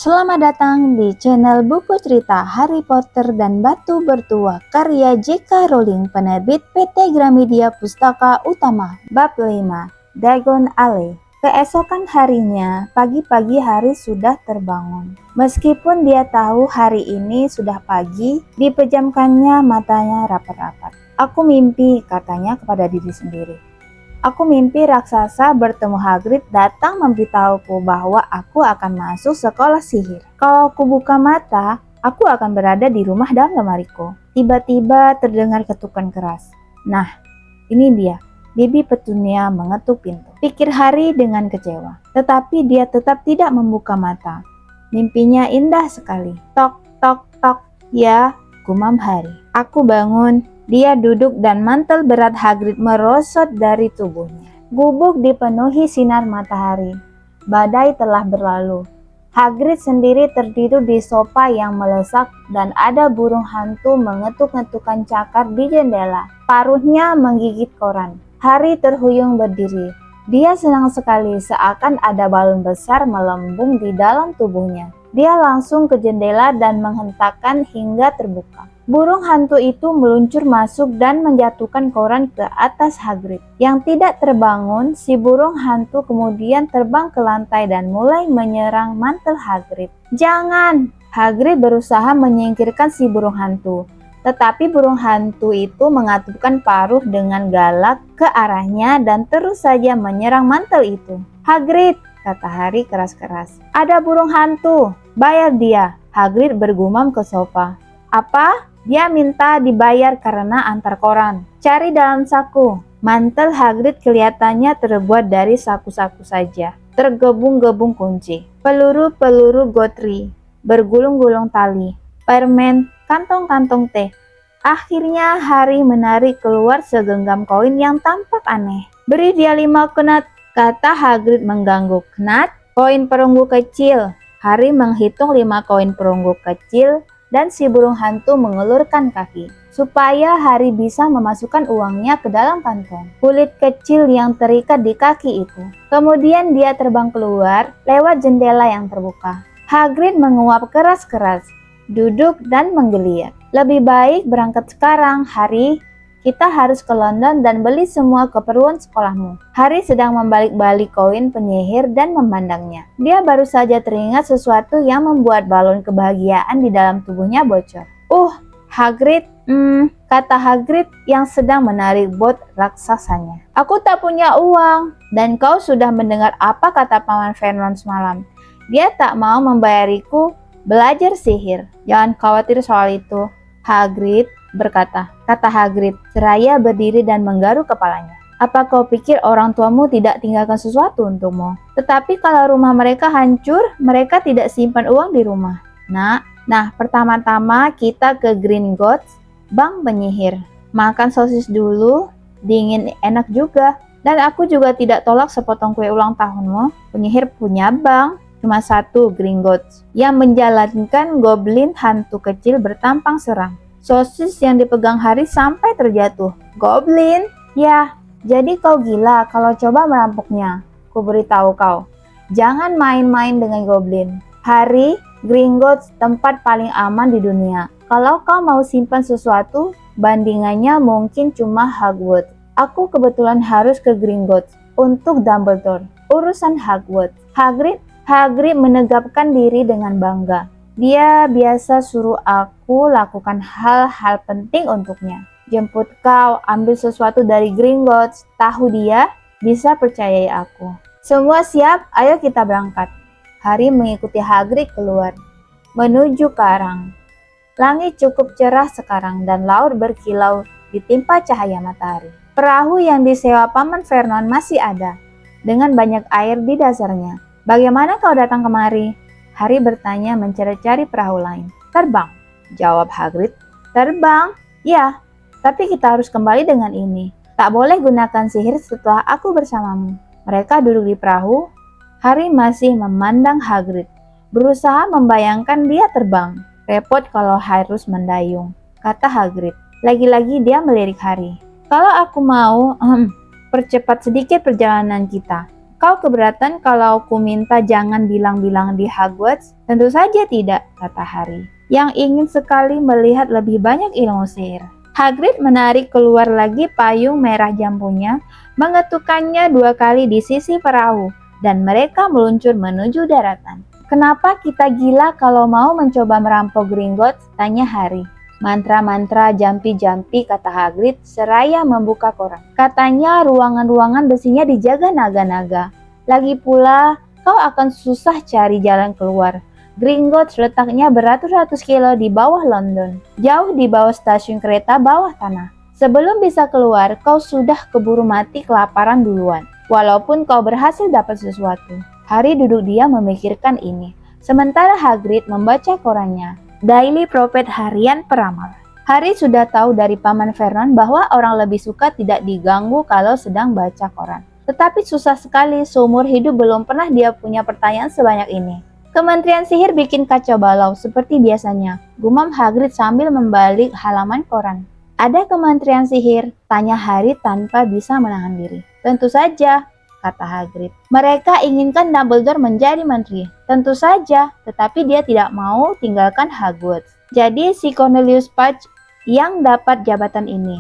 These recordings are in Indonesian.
Selamat datang di channel buku cerita Harry Potter dan Batu Bertuah karya J.K. Rowling, penerbit PT Gramedia Pustaka Utama. Bab 5, Diagon Alley. Keesokan harinya, pagi-pagi Harry sudah terbangun. Meskipun dia tahu hari ini sudah pagi, dipejamkannya matanya rapat-rapat. "Aku mimpi," katanya kepada diri sendiri. "Aku mimpi raksasa bertemu Hagrid datang memberitahuku bahwa aku akan masuk sekolah sihir. Kalau aku buka mata, aku akan berada di rumah dalam lemariku." Tiba-tiba terdengar ketukan keras. Nah, ini dia. Bibi Petunia mengetuk pintu. Pikir Harry dengan kecewa. Tetapi dia tetap tidak membuka mata. Mimpinya indah sekali. Tok, tok, tok. "Ya," gumam Harry. "Aku bangun." Dia duduk dan mantel berat Hagrid merosot dari tubuhnya. Gubuk dipenuhi sinar matahari. Badai telah berlalu. Hagrid sendiri tertidur di sofa yang melesak dan ada burung hantu mengetuk-ngetukkan cakar di jendela. Paruhnya menggigit koran. Harry terhuyung berdiri. Dia senang sekali, seakan ada balon besar melembung di dalam tubuhnya. Dia langsung ke jendela dan menghentakkan hingga terbuka. Burung hantu itu meluncur masuk dan menjatuhkan koran ke atas Hagrid. Yang tidak terbangun, si burung hantu kemudian terbang ke lantai dan mulai menyerang mantel Hagrid. "Jangan!" Hagrid berusaha menyingkirkan si burung hantu. Tetapi burung hantu itu mengatupkan paruh dengan galak ke arahnya dan terus saja menyerang mantel itu. "Hagrid!" kata Harry keras-keras. "Ada burung hantu, bayar dia." Hagrid bergumam ke sofa. "Apa?" Dia minta dibayar karena antar koran. "Cari dalam saku." Mantel Hagrid kelihatannya terbuat dari saku-saku saja. Tergebung-gebung kunci, peluru-peluru gotri, bergulung-gulung tali, permen, kantong-kantong teh. Akhirnya Harry menarik keluar segenggam koin yang tampak aneh. "Beri dia 5 knat," kata Hagrid mengganggu. "Knat? Koin perunggu kecil." Harry menghitung 5 koin perunggu kecil dan si burung hantu mengelurkan kaki supaya Harry bisa memasukkan uangnya ke dalam kantong kulit kecil yang terikat di kaki itu. Kemudian dia terbang keluar lewat jendela yang terbuka. Hagrid menguap keras-keras, duduk dan menggeliat. "Lebih baik berangkat sekarang, Harry. Kita harus ke London dan beli semua keperluan sekolahmu." Harry sedang membalik-balik koin penyihir dan memandangnya. Dia baru saja teringat sesuatu yang membuat balon kebahagiaan di dalam tubuhnya bocor. Hagrid, kata Hagrid yang sedang menarik bot raksasanya. "Aku tak punya uang." "Dan kau sudah mendengar apa kata Paman Vernon semalam. Dia tak mau membayariku belajar sihir." "Jangan khawatir soal itu, Hagrid," kata Hagrid, seraya berdiri dan menggaruk kepalanya. "Apa kau pikir orang tuamu tidak tinggalkan sesuatu untukmu? Tetapi kalau rumah mereka hancur, mereka tidak simpan uang di rumah, Nak. Nah, pertama-tama kita ke Gringotts, bank penyihir. Makan sosis dulu, dingin enak juga. Dan aku juga tidak tolak sepotong kue ulang tahunmu. Penyihir punya bank, cuma satu, Gringotts, yang menjalankan goblin hantu kecil bertampang seram." Sosis yang dipegang Harry sampai terjatuh. "Goblin? Ya, jadi kau gila kalau coba merampoknya. Ku beritahu kau, jangan main-main dengan goblin. Harry, Gringotts tempat paling aman di dunia. Kalau kau mau simpan sesuatu, bandingannya mungkin cuma Hogwarts. Aku kebetulan harus ke Gringotts untuk Dumbledore. Urusan Hogwarts." Hagrid menegapkan diri dengan bangga. "Dia biasa suruh aku lakukan hal-hal penting untuknya. Jemput kau, ambil sesuatu dari Gringotts. Tahu dia, bisa percayai aku." "Semua siap, ayo kita berangkat." Harry mengikuti Hagrid keluar, menuju karang. Langit cukup cerah sekarang dan laut berkilau ditimpa cahaya matahari. Perahu yang disewa Paman Vernon masih ada, dengan banyak air di dasarnya. "Bagaimana kau datang kemari?" Harry bertanya mencari-cari perahu lain. "Terbang," jawab Hagrid. "Terbang? Ya, tapi kita harus kembali dengan ini. Tak boleh gunakan sihir setelah aku bersamamu." Mereka duduk di perahu. Harry masih memandang Hagrid, berusaha membayangkan dia terbang. "Repot kalau harus mendayung," kata Hagrid. Lagi-lagi dia melirik Harry. "Kalau aku mau percepat sedikit perjalanan kita, Kau keberatan kalau ku minta jangan bilang-bilang di Hogwarts? Tentu saja tidak, kata Harry, yang ingin sekali melihat lebih banyak ilmu sihir. Hagrid menarik keluar lagi payung merah jambunya, mengetukkannya 2 kali di sisi perahu, dan mereka meluncur menuju daratan. Kenapa kita gila kalau mau mencoba merampok Gringotts? Tanya Harry. Mantra-mantra jampi-jampi, kata Hagrid seraya membuka koran. Katanya ruangan-ruangan besinya dijaga naga-naga. Lagi pula, kau akan susah cari jalan keluar. Gringotts letaknya beratus-ratus kilo di bawah London, jauh di bawah stasiun kereta bawah tanah. Sebelum bisa keluar, kau sudah keburu mati kelaparan duluan, walaupun kau berhasil dapat sesuatu. Harry duduk diam memikirkan ini, sementara Hagrid membaca korannya. Daily Prophet Harian Peramal. Harry sudah tahu dari Paman Vernon bahwa orang lebih suka tidak diganggu kalau sedang baca koran. Tetapi susah sekali, seumur hidup belum pernah dia punya pertanyaan sebanyak ini. Kementerian Sihir bikin kacau balau seperti biasanya, gumam Hagrid sambil membalik halaman koran. Ada Kementerian Sihir? Tanya Harry tanpa bisa menahan diri. Tentu saja, kata Hagrid. Mereka inginkan Dumbledore menjadi menteri. Tentu saja, tetapi dia tidak mau tinggalkan Hogwarts. Jadi si Cornelius Fudge yang dapat jabatan ini.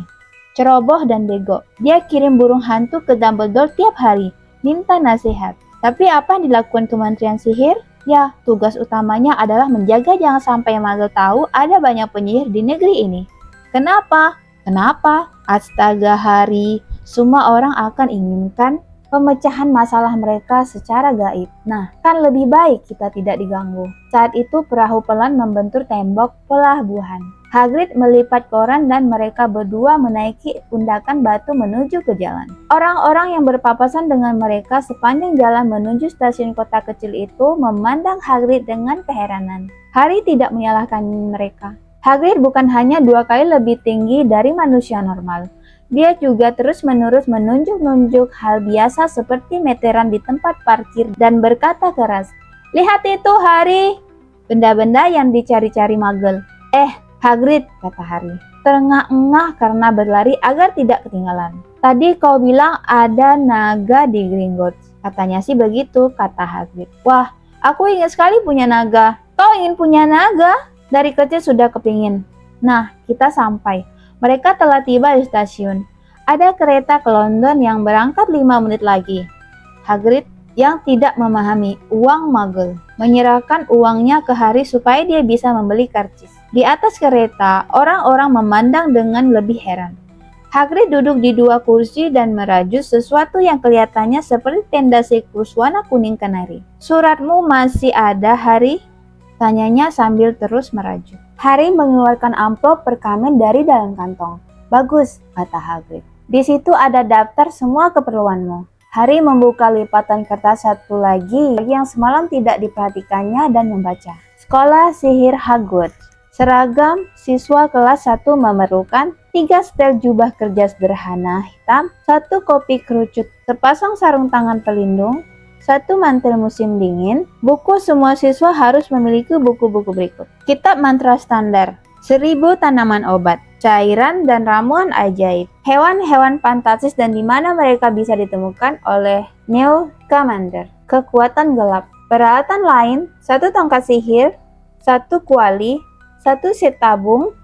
Ceroboh dan bego. Dia kirim burung hantu ke Dumbledore tiap hari, minta nasihat. Tapi apa yang dilakukan Kementerian Sihir? Ya, tugas utamanya adalah menjaga jangan sampai Muggle tahu ada banyak penyihir di negeri ini. Kenapa? Kenapa? Astaga Harry, semua orang akan inginkan pemecahan masalah mereka secara gaib. Nah, kan lebih baik kita tidak diganggu. Saat itu perahu pelan membentur tembok pelabuhan. Hagrid melipat koran dan mereka berdua menaiki undakan batu menuju ke jalan. Orang-orang yang berpapasan dengan mereka sepanjang jalan menuju stasiun kota kecil itu memandang Hagrid dengan keheranan. Harry tidak menyalahkan mereka. Hagrid bukan hanya 2 kali lebih tinggi dari manusia normal. Dia juga terus-menerus menunjuk-nunjuk hal biasa seperti meteran di tempat parkir dan berkata keras, "Lihat itu, Harry! Benda-benda yang dicari-cari Muggle." Hagrid, kata Harry, terengah-engah karena berlari agar tidak ketinggalan. "Tadi kau bilang ada naga di Gringotts." "Katanya sih begitu," kata Hagrid. "Wah, aku ingin sekali punya naga." "Kau ingin punya naga?" "Dari kecil sudah kepingin." Nah, kita sampai. Mereka telah tiba di stasiun. Ada kereta ke London yang berangkat 5 menit lagi. Hagrid yang tidak memahami uang Muggle menyerahkan uangnya ke Harry supaya dia bisa membeli karcis. Di atas kereta, orang-orang memandang dengan lebih heran. Hagrid duduk di 2 kursi dan merajut sesuatu yang kelihatannya seperti tenda siklus warna kuning kanari. "Suratmu masih ada, Harry?" tanyanya sambil terus merajut. Harry mengeluarkan amplop perkamen dari dalam kantong. "Bagus," kata Hagrid. "Di situ ada daftar semua keperluanmu." Harry membuka lipatan kertas satu lagi yang semalam tidak diperhatikannya dan membaca. Sekolah Sihir Hogwarts. Seragam siswa kelas 1 memerlukan 3 setel jubah kerja sederhana hitam, 1 kopi kerucut, sepasang sarung tangan pelindung, 1 mantel musim dingin. Buku semua siswa harus memiliki buku-buku berikut. Kitab mantra standar, 1000 tanaman obat, cairan dan ramuan ajaib, hewan-hewan fantastis dan di mana mereka bisa ditemukan oleh Newt Scamander, kekuatan gelap, peralatan lain, 1 tongkat sihir, 1 kuali, 1 set tabung,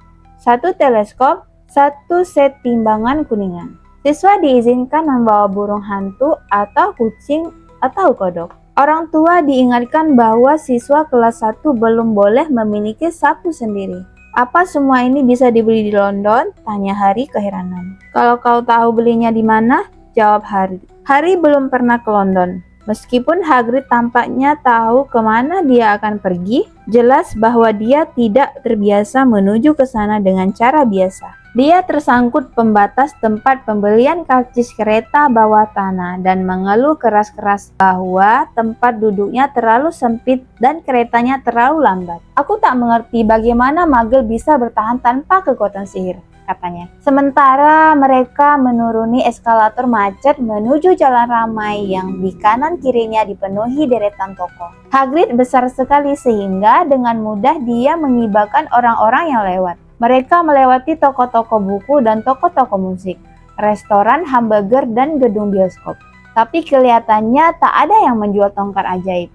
1 teleskop, 1 set timbangan kuningan. Siswa diizinkan membawa burung hantu atau kucing atau kodok. Orang tua diingatkan bahwa siswa kelas 1 belum boleh memiliki sapu sendiri. "Apa semua ini bisa dibeli di London?" tanya Harry keheranan. "Kalau kau tahu belinya di mana?" jawab Harry. Harry belum pernah ke London. Meskipun Hagrid tampaknya tahu kemana dia akan pergi, jelas bahwa dia tidak terbiasa menuju ke sana dengan cara biasa. Dia tersangkut pembatas tempat pembelian karcis kereta bawah tanah dan mengeluh keras-keras bahwa tempat duduknya terlalu sempit dan keretanya terlalu lambat. "Aku tak mengerti bagaimana Muggle bisa bertahan tanpa kekuatan sihir," katanya. Sementara mereka menuruni eskalator macet menuju jalan ramai yang di kanan kirinya dipenuhi deretan toko. Hagrid besar sekali sehingga dengan mudah dia mengibahkan orang-orang yang lewat. Mereka melewati toko-toko buku dan toko-toko musik, restoran hamburger dan gedung bioskop. Tapi kelihatannya tak ada yang menjual tongkat ajaib.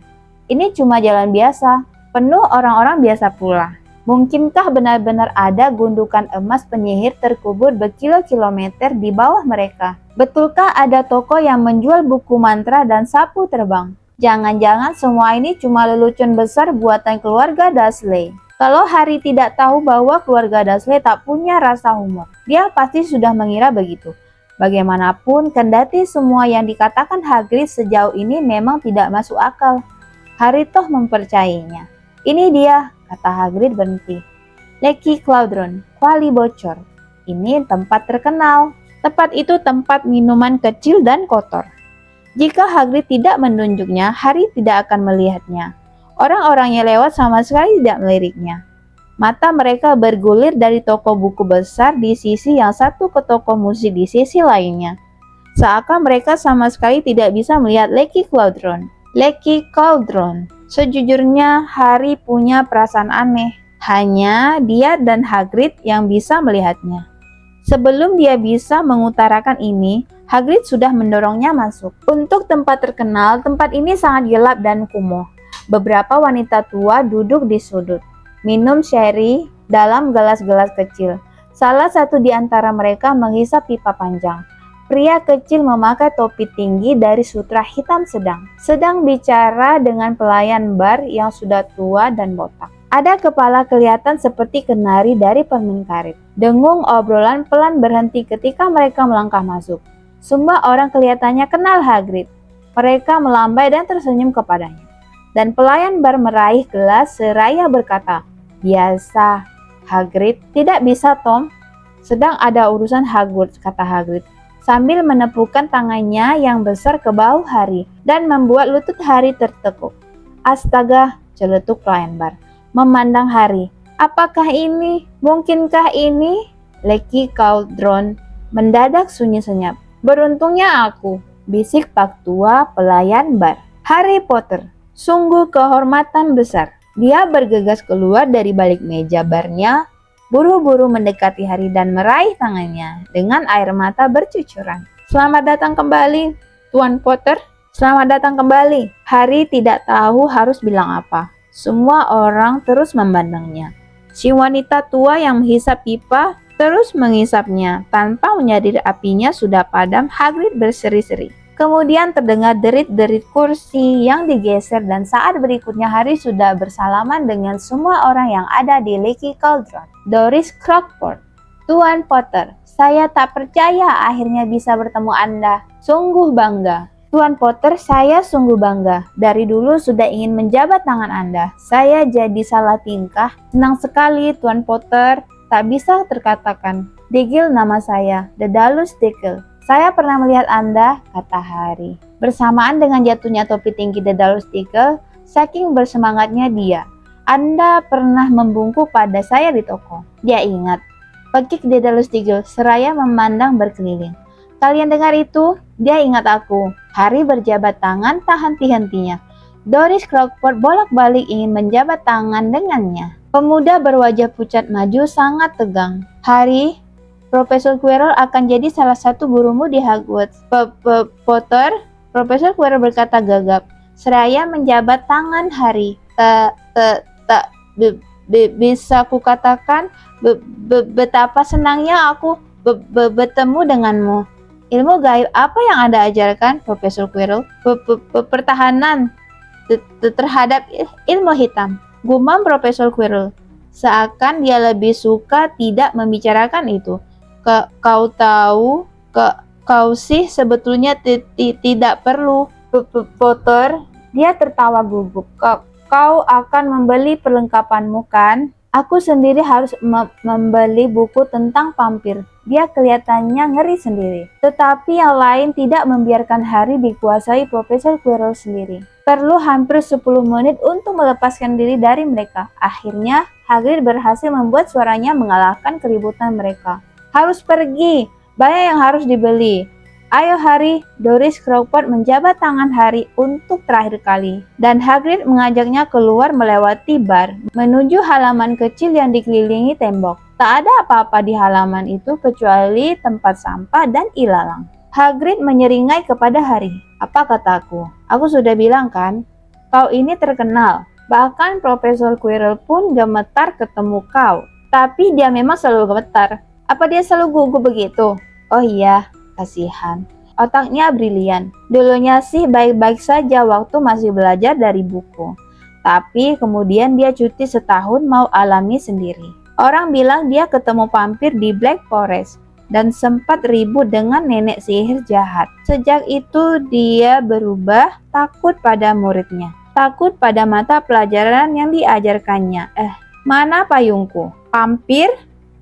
Ini cuma jalan biasa, penuh orang-orang biasa pula. Mungkinkah benar-benar ada gundukan emas penyihir terkubur berkilo-kilometer di bawah mereka? Betulkah ada toko yang menjual buku mantra dan sapu terbang? Jangan-jangan semua ini cuma lelucon besar buatan keluarga Dursley. Kalau Harry tidak tahu bahwa keluarga Dursley tak punya rasa humor, dia pasti sudah mengira begitu. Bagaimanapun, kendati semua yang dikatakan Hagrid sejauh ini memang tidak masuk akal, Harry toh mempercayainya. Ini dia, kata Hagrid berhenti. Leaky Cauldron, kuali bocor. Ini tempat terkenal. Tempat itu tempat minuman kecil dan kotor. Jika Hagrid tidak menunjuknya, Harry tidak akan melihatnya. Orang-orang yang lewat sama sekali tidak meliriknya. Mata mereka bergulir dari toko buku besar di sisi yang satu ke toko musik di sisi lainnya. Seakan mereka sama sekali tidak bisa melihat Leaky Cauldron. Leaky Cauldron. Sejujurnya, Harry punya perasaan aneh. Hanya dia dan Hagrid yang bisa melihatnya. Sebelum dia bisa mengutarakan ini, Hagrid sudah mendorongnya masuk. Untuk tempat terkenal, tempat ini sangat gelap dan kumuh. Beberapa wanita tua duduk di sudut, minum sherry dalam gelas-gelas kecil. Salah satu di antara mereka menghisap pipa panjang. Pria kecil memakai topi tinggi dari sutra hitam sedang bicara dengan pelayan bar yang sudah tua dan botak. Ada kepala kelihatan seperti kenari dari permen karet. Dengung obrolan pelan berhenti ketika mereka melangkah masuk. Semua orang kelihatannya kenal Hagrid. Mereka melambai dan tersenyum kepadanya. Dan pelayan bar meraih gelas seraya berkata, "Biasa, Hagrid." "Tidak bisa, Tom. Sedang ada urusan Hogwarts," kata Hagrid, sambil menepukkan tangannya yang besar ke bahu Harry dan membuat lutut Harry tertekuk. "Astaga," celetuk pelayan bar, memandang Harry. "Apakah ini? Mungkinkah ini?" Leaky Cauldron mendadak sunyi senyap. "Beruntungnya aku," bisik Pak Tua pelayan bar. "Harry Potter, sungguh kehormatan besar." Dia bergegas keluar dari balik meja barnya, buru-buru mendekati Harry dan meraih tangannya dengan air mata bercucuran. "Selamat datang kembali, Tuan Potter." "Selamat datang kembali." Harry tidak tahu harus bilang apa. Semua orang terus memandangnya. Si wanita tua yang menghisap pipa terus menghisapnya. Tanpa menyadari apinya sudah padam, Hagrid berseri-seri. Kemudian terdengar derit-derit kursi yang digeser dan saat berikutnya Harry sudah bersalaman dengan semua orang yang ada di Leaky Cauldron. "Doris Crockford, Tuan Potter, saya tak percaya akhirnya bisa bertemu Anda. Sungguh bangga." "Tuan Potter, saya sungguh bangga. Dari dulu sudah ingin menjabat tangan Anda. Saya jadi salah tingkah. Senang sekali, Tuan Potter. Tak bisa terkatakan. Diggle nama saya, Dedalus Diggle. Saya pernah melihat Anda," kata Harry. Bersamaan dengan jatuhnya topi tinggi Dedalus Diggle, saking bersemangatnya dia. "Anda pernah membungkuk pada saya di toko." Dia ingat. Pekik Dedalus Diggle seraya memandang berkeliling. "Kalian dengar itu? Dia ingat aku." Harry berjabat tangan tak henti-hentinya. Doris Crockford bolak-balik ingin menjabat tangan dengannya. Pemuda berwajah pucat maju sangat tegang. "Harry, Profesor Quirrell akan jadi salah satu gurumu di Hogwarts." Potter?" Profesor Quirrell berkata gagap, seraya menjabat tangan Harry. Tak bisa kukatakan betapa senangnya aku bertemu denganmu." "Ilmu gaib apa yang Anda ajarkan, Profesor Quirrell?" Pertahanan terhadap ilmu hitam," gumam Profesor Quirrell. Seakan dia lebih suka tidak membicarakan itu. Kau tahu, kau sih sebetulnya tidak perlu." Potter, dia tertawa gugup. Kau akan membeli perlengkapanmu kan? Aku sendiri harus membeli buku tentang vampir." Dia kelihatannya ngeri sendiri. Tetapi yang lain tidak membiarkan Harry dikuasai Profesor Quirrell sendiri. Perlu hampir 10 menit untuk melepaskan diri dari mereka. Akhirnya, Hagrid berhasil membuat suaranya mengalahkan keributan mereka. "Harus pergi, banyak yang harus dibeli. Ayo Harry." Doris Crockford menjabat tangan Harry untuk terakhir kali. Dan Hagrid mengajaknya keluar melewati bar, menuju halaman kecil yang dikelilingi tembok. Tak ada apa-apa di halaman itu kecuali tempat sampah dan ilalang. Hagrid menyeringai kepada Harry. Apa kataku? Aku sudah bilang kan, kau ini terkenal. Bahkan Profesor Quirrell pun gemetar ketemu kau. Tapi dia memang selalu gemetar. Apa dia selalu gugup begitu? Oh iya, kasihan. Otaknya brilian. Dulunya sih baik-baik saja waktu masih belajar dari buku. Tapi kemudian dia cuti setahun mau alami sendiri. Orang bilang dia ketemu vampir di Black Forest dan sempat ribut dengan nenek sihir jahat. Sejak itu dia berubah, takut pada muridnya, takut pada mata pelajaran yang diajarkannya. Mana payungku? Vampir?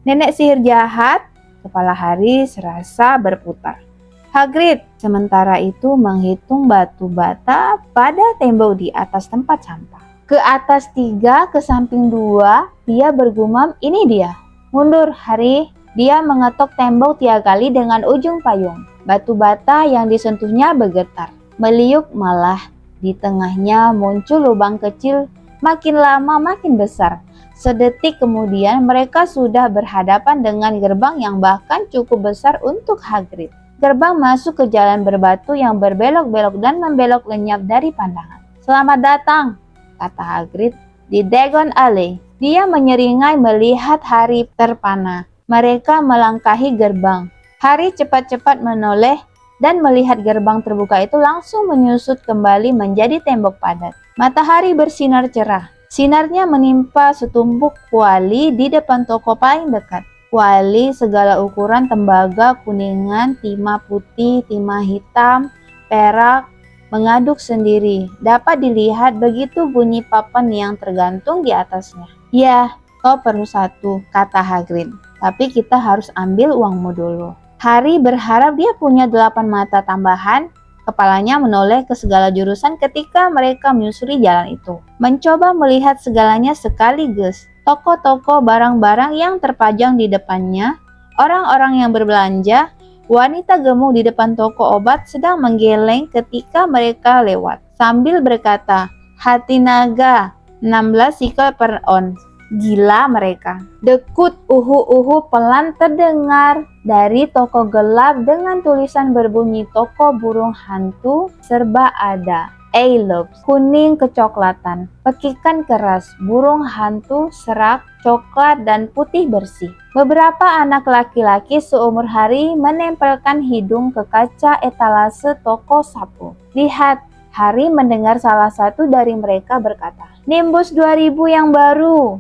Nenek sihir jahat? Kepala Harry serasa berputar. Hagrid sementara itu menghitung batu bata pada tembok di atas tempat sampah. Ke atas 3, ke samping 2, dia bergumam, ini dia. Mundur, Harry. Dia mengetok tembok 3 kali dengan ujung payung. Batu bata yang disentuhnya bergetar, meliuk malah. Di tengahnya muncul lubang kecil, makin lama makin besar. Sedetik kemudian mereka sudah berhadapan dengan gerbang yang bahkan cukup besar untuk Hagrid. Gerbang masuk ke jalan berbatu yang berbelok-belok dan membelok lenyap dari pandangan. Selamat datang, kata Hagrid, di Diagon Alley. Dia menyeringai melihat Harry terpana. Mereka melangkahi gerbang. Harry cepat-cepat menoleh dan melihat gerbang terbuka itu langsung menyusut kembali menjadi tembok padat. Matahari bersinar cerah. Sinarnya menimpa setumpuk kuali di depan toko paling dekat. Kuali segala ukuran, tembaga, kuningan, timah putih, timah hitam, perak, mengaduk sendiri. Dapat dilihat begitu bunyi papan yang tergantung di atasnya. Ya, kau perlu 1, kata Hagrid. Tapi kita harus ambil uangmu dulu. Harry berharap dia punya 8 mata tambahan. Kepalanya menoleh ke segala jurusan ketika mereka menyusuri jalan itu. Mencoba melihat segalanya sekaligus. Toko-toko barang-barang yang terpajang di depannya. Orang-orang yang berbelanja. Wanita gemuk di depan toko obat sedang menggeleng ketika mereka lewat. Sambil berkata, hati naga, 16 sikel per ons. Gila mereka. Dekut uhu-uhu pelan terdengar dari toko gelap dengan tulisan berbunyi toko burung hantu serba ada. Elves, kuning kecoklatan, pekikan keras, burung hantu, serak, coklat dan putih bersih. Beberapa anak laki-laki seumur Harry menempelkan hidung ke kaca etalase toko sapu. Lihat, Harry mendengar salah satu dari mereka berkata, Nimbus 2000 yang baru.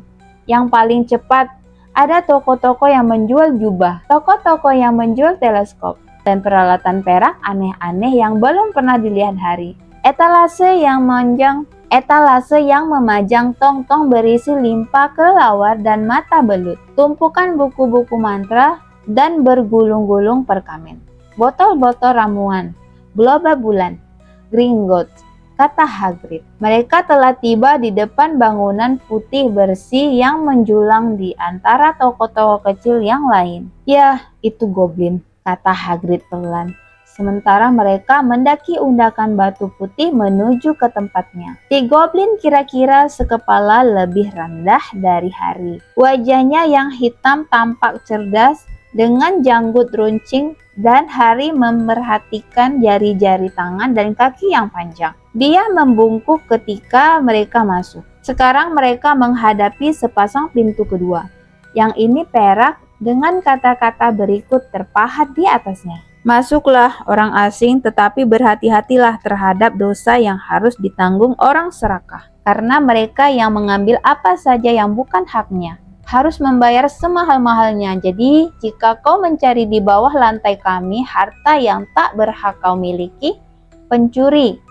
Yang paling cepat, ada toko-toko yang menjual jubah, toko-toko yang menjual teleskop, dan peralatan perak aneh-aneh yang belum pernah dilihat Harry. Etalase yang memajang tong-tong berisi limpa kelelawar dan mata belut, tumpukan buku-buku mantra, dan bergulung-gulung perkamen. Botol-botol ramuan, globa bulan, Gringotts, kata Hagrid. Mereka telah tiba di depan bangunan putih bersih yang menjulang di antara toko-toko kecil yang lain. Yah, itu goblin, kata Hagrid pelan. Sementara mereka mendaki undakan batu putih menuju ke tempatnya. Si goblin kira-kira sekepala lebih rendah dari Harry. Wajahnya yang hitam tampak cerdas dengan janggut runcing dan Harry memerhatikan jari-jari tangan dan kaki yang panjang. Dia membungkuk ketika mereka masuk. Sekarang mereka menghadapi sepasang pintu kedua. Yang ini perak dengan kata-kata berikut terpahat di atasnya. Masuklah orang asing, tetapi berhati-hatilah terhadap dosa yang harus ditanggung orang serakah. Karena mereka yang mengambil apa saja yang bukan haknya harus membayar semahal-mahalnya. Jadi, jika kau mencari di bawah lantai kami harta yang tak berhak kau miliki, pencuri,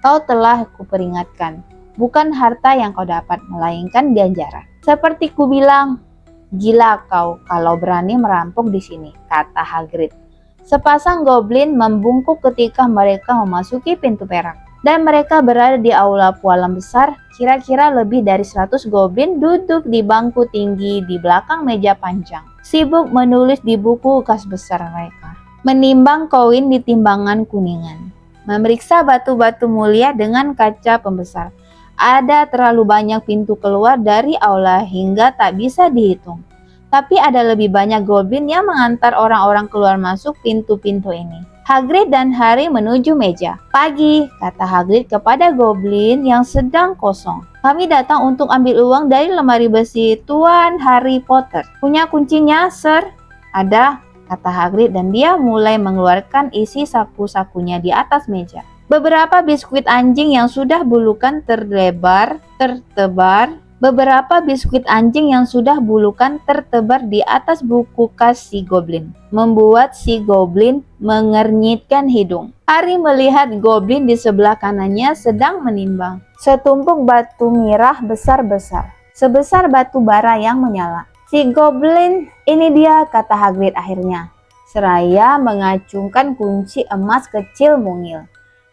kau telah kuperingatkan. Bukan harta yang kau dapat, melainkan ganjaran. Seperti kubilang, gila kau kalau berani merampok di sini, kata Hagrid. Sepasang goblin membungkuk ketika mereka memasuki pintu perak. Dan mereka berada di aula pualam besar. Kira-kira lebih dari 100 goblin duduk di bangku tinggi di belakang meja panjang. Sibuk menulis di buku kas besar mereka. Menimbang koin di timbangan kuningan. Memeriksa batu-batu mulia dengan kaca pembesar. Ada terlalu banyak pintu keluar dari aula hingga tak bisa dihitung. Tapi ada lebih banyak goblin yang mengantar orang-orang keluar masuk pintu-pintu ini. Hagrid dan Harry menuju meja. "Pagi," kata Hagrid kepada goblin yang sedang kosong. "Kami datang untuk ambil uang dari lemari besi Tuan Harry Potter. Punya kuncinya, Sir?" "Ada," kata Hagrid dan dia mulai mengeluarkan isi saku-sakunya di atas meja. Beberapa biskuit anjing yang sudah bulukan tertebar di atas buku kas si goblin, membuat si goblin mengernyitkan hidung. Harry melihat goblin di sebelah kanannya sedang menimbang setumpuk batu mirah besar-besar, sebesar batu bara yang menyala. "Si goblin, ini dia," kata Hagrid akhirnya, seraya mengacungkan kunci emas kecil mungil.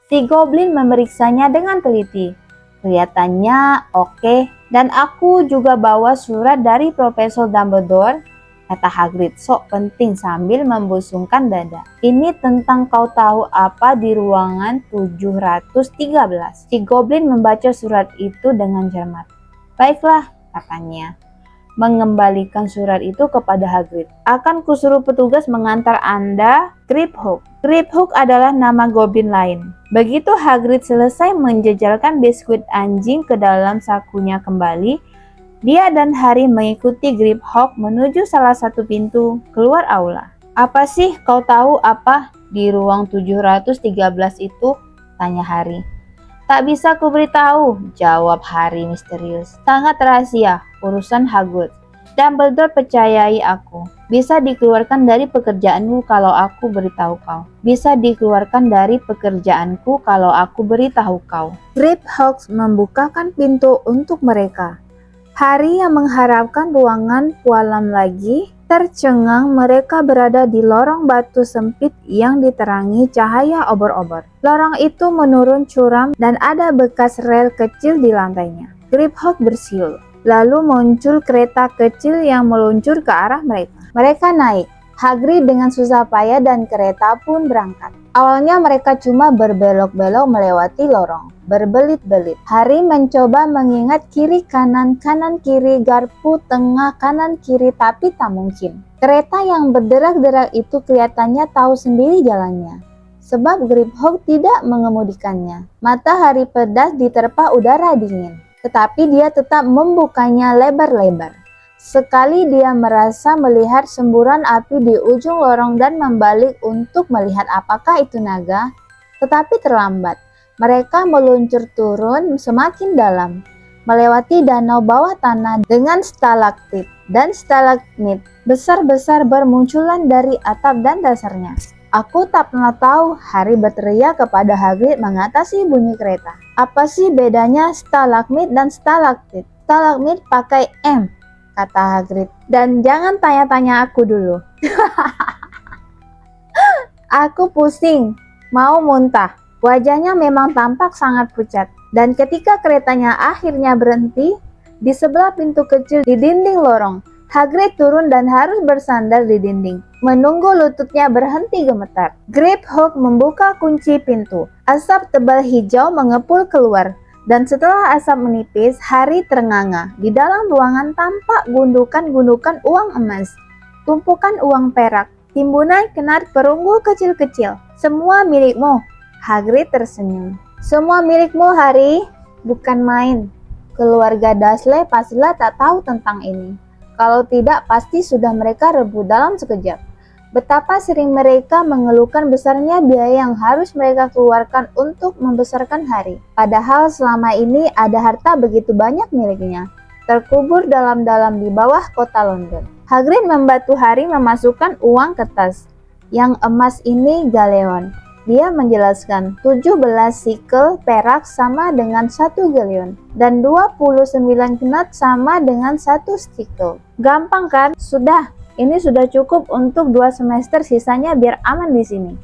Si goblin memeriksanya dengan teliti. "Kelihatannya oke. Dan aku juga bawa surat dari Profesor Dumbledore," kata Hagrid sok penting sambil membusungkan dada. "Ini tentang kau tahu apa di ruangan 713. Si goblin membaca surat itu dengan cermat. "Baiklah," katanya, mengembalikan surat itu kepada Hagrid. "Akan kusuruh petugas mengantar Anda Griphook." Griphook adalah nama goblin lain. Begitu Hagrid selesai menjejalkan biskuit anjing ke dalam sakunya kembali, dia dan Harry mengikuti Griphook menuju salah satu pintu keluar aula. "Apa sih kau tahu apa di ruang 713 itu?" tanya Harry. "Tak bisa kuberitahu," jawab Harry misterius. "Sangat rahasia, urusan Hogwarts. Dumbledore percayai aku. Bisa dikeluarkan dari pekerjaanmu kalau aku beritahu kau. Bisa dikeluarkan dari pekerjaanku kalau aku beritahu kau." Griphook membukakan pintu untuk mereka. Harry yang mengharapkan ruangan pualam lagi, tercengang mereka berada di lorong batu sempit yang diterangi cahaya obor-obor. Lorong itu menurun curam dan ada bekas rel kecil di lantainya. Griphook bersiul. Lalu muncul kereta kecil yang meluncur ke arah mereka. Mereka naik. Hagrid dengan susah payah dan kereta pun berangkat. Awalnya mereka cuma berbelok-belok melewati lorong, berbelit-belit. Harry mencoba mengingat kiri kanan, kanan kiri, garpu tengah, kanan kiri, tapi tak mungkin. Kereta yang berderak-derak itu kelihatannya tahu sendiri jalannya, sebab Griphook tidak mengemudikannya. Mata Harry pedas diterpa udara dingin, tetapi dia tetap membukanya lebar-lebar. Sekali dia merasa melihat semburan api di ujung lorong dan membalik untuk melihat apakah itu naga, tetapi terlambat. Mereka meluncur turun semakin dalam, melewati danau bawah tanah dengan stalaktit dan stalagmit besar-besar bermunculan dari atap dan dasarnya. "Aku tak pernah tahu," Harry berteriak kepada Hagrid mengatasi bunyi kereta. "Apa sih bedanya stalagmit dan stalaktit?" "Stalagmit pakai M," kata Hagrid. "Dan jangan tanya-tanya aku dulu." "Aku pusing, mau muntah." Wajahnya memang tampak sangat pucat. Dan ketika keretanya akhirnya berhenti di sebelah pintu kecil di dinding lorong, Hagrid turun dan harus bersandar di dinding, menunggu lututnya berhenti gemetar. Griphook membuka kunci pintu. Asap tebal hijau mengepul keluar. Dan setelah asap menipis, Harry ternganga. Di dalam ruangan tampak gundukan-gundukan uang emas, tumpukan uang perak, timbunan kenar perunggu kecil-kecil. "Semua milikmu," Hagrid tersenyum. "Semua milikmu, Harry. Bukan main. Keluarga Dursley pastilah tak tahu tentang ini. Kalau tidak, pasti sudah mereka rebut dalam sekejap." Betapa sering mereka mengeluhkan besarnya biaya yang harus mereka keluarkan untuk membesarkan Harry. Padahal selama ini ada harta begitu banyak miliknya, terkubur dalam-dalam di bawah kota London. Hagrid membantu Harry memasukkan uang ke tas. "Yang emas ini galeon," dia menjelaskan. 17 sikel perak sama dengan 1 galeon, dan 29 knot sama dengan 1 sikel. Gampang kan? Sudah. Ini sudah cukup untuk 2 semester sisanya biar aman di sini.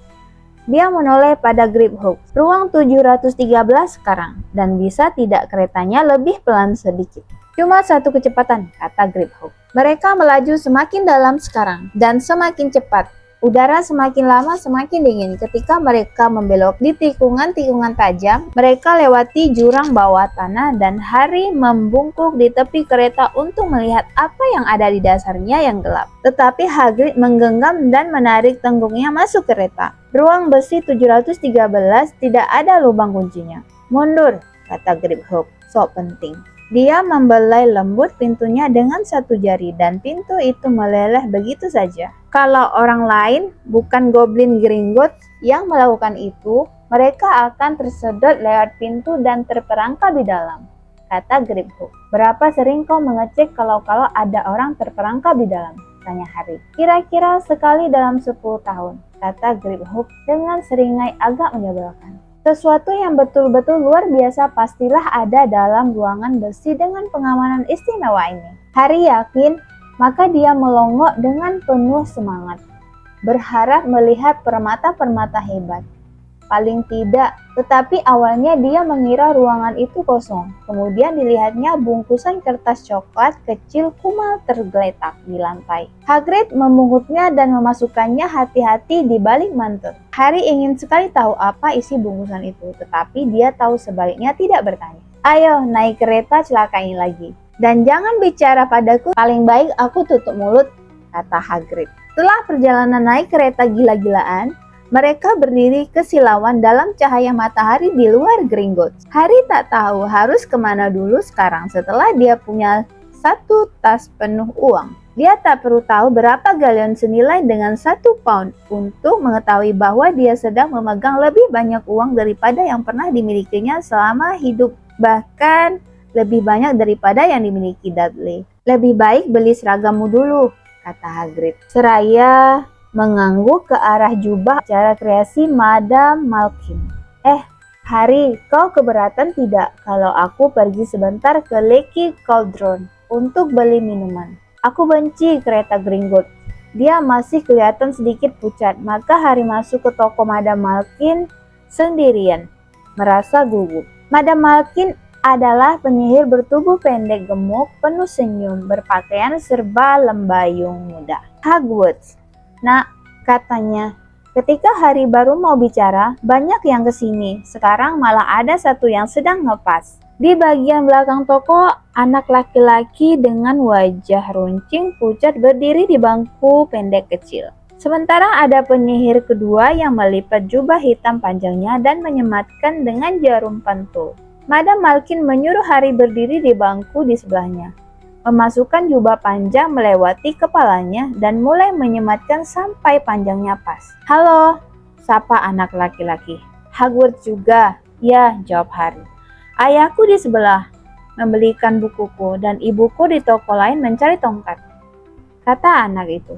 Dia menoleh pada Griphook. "Ruang 713 sekarang, dan bisa tidak keretanya lebih pelan sedikit?" "Cuma 1 kecepatan," kata Griphook. Mereka melaju semakin dalam sekarang, dan semakin cepat. Udara semakin lama semakin dingin. Ketika mereka membelok di tikungan-tikungan tajam, mereka lewati jurang bawah tanah dan Harry membungkuk di tepi kereta untuk melihat apa yang ada di dasarnya yang gelap. Tetapi Hagrid menggenggam dan menarik tenggungnya masuk kereta. Ruang besi 713 tidak ada lubang kuncinya. Mundur, kata Griphook, sok penting. Dia membelai lembut pintunya dengan satu jari dan pintu itu meleleh begitu saja. Kalau orang lain, bukan Goblin Gringotts yang melakukan itu, mereka akan tersedot lewat pintu dan terperangkap di dalam, kata Griphook. Berapa sering kau mengecek kalau ada orang terperangkap di dalam? Tanya Harry. Kira-kira sekali dalam 10 tahun, kata Griphook dengan seringai agak menyebalkan. Sesuatu yang betul-betul luar biasa pastilah ada dalam ruangan besi dengan pengamanan istimewa ini. Harry yakin, maka dia melongo dengan penuh semangat, berharap melihat permata-permata hebat. Paling tidak, tetapi awalnya dia mengira ruangan itu kosong. Kemudian dilihatnya bungkusan kertas coklat kecil kumal tergeletak di lantai. Hagrid memungutnya dan memasukkannya hati-hati di balik mantel. Harry ingin sekali tahu apa isi bungkusan itu, tetapi dia tahu sebaliknya tidak bertanya. Ayo, naik kereta celaka ini lagi. Dan jangan bicara padaku, paling baik aku tutup mulut, kata Hagrid. Setelah perjalanan naik kereta gila-gilaan, mereka berdiri kesilauan dalam cahaya matahari di luar Gringotts. Harry tak tahu harus kemana dulu sekarang setelah dia punya satu tas penuh uang. Dia tak perlu tahu berapa galion senilai dengan 1 pound untuk mengetahui bahwa dia sedang memegang lebih banyak uang daripada yang pernah dimilikinya selama hidup. Bahkan lebih banyak daripada yang dimiliki Dudley. Lebih baik beli seragammu dulu, kata Hagrid. Seraya mengangguk ke arah jubah acara kreasi Madame Malkin. Harry, kau keberatan tidak kalau aku pergi sebentar ke Leaky Cauldron untuk beli minuman? Aku benci kereta Gringotts. Dia masih kelihatan sedikit pucat, maka Harry masuk ke toko Madame Malkin sendirian, merasa gugup. Madame Malkin adalah penyihir bertubuh pendek gemuk, penuh senyum, berpakaian serba lembayung muda. Hogwarts. Nak, katanya, ketika Harry baru mau bicara, banyak yang kesini. Sekarang malah ada satu yang sedang ngepas. Di bagian belakang toko, anak laki-laki dengan wajah runcing pucat berdiri di bangku pendek kecil. Sementara ada penyihir kedua yang melipat jubah hitam panjangnya dan menyematkan dengan jarum pentul. Madame Malkin menyuruh Harry berdiri di bangku di sebelahnya, memasukkan jubah panjang melewati kepalanya dan mulai menyematkan sampai panjangnya pas. Halo, sapa anak laki-laki. Hogwarts juga? Ya, jawab Harry. Ayahku di sebelah, membelikan bukuku, dan ibuku di toko lain mencari tongkat, kata anak itu.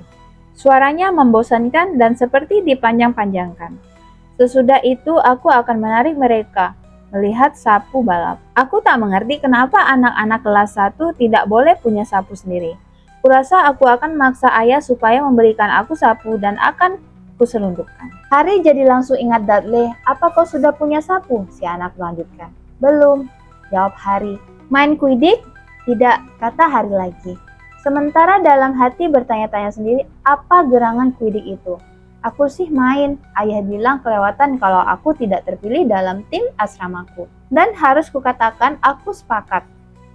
Suaranya membosankan dan seperti dipanjang-panjangkan. Sesudah itu aku akan menarik mereka melihat sapu balap. Aku tak mengerti kenapa anak-anak kelas 1 tidak boleh punya sapu sendiri. Kurasa aku akan maksa ayah supaya memberikan aku sapu dan akan kuselundupkan. Harry jadi langsung ingat Dudley. Apa kau sudah punya sapu? Si anak melanjutkan. Belum, jawab Harry. Main Quidditch? Tidak, kata Harry lagi. Sementara dalam hati bertanya-tanya sendiri, apa gerangan Quidditch itu? Aku sih main, ayah bilang kelewatan kalau aku tidak terpilih dalam tim asramaku. Dan harus kukatakan aku sepakat.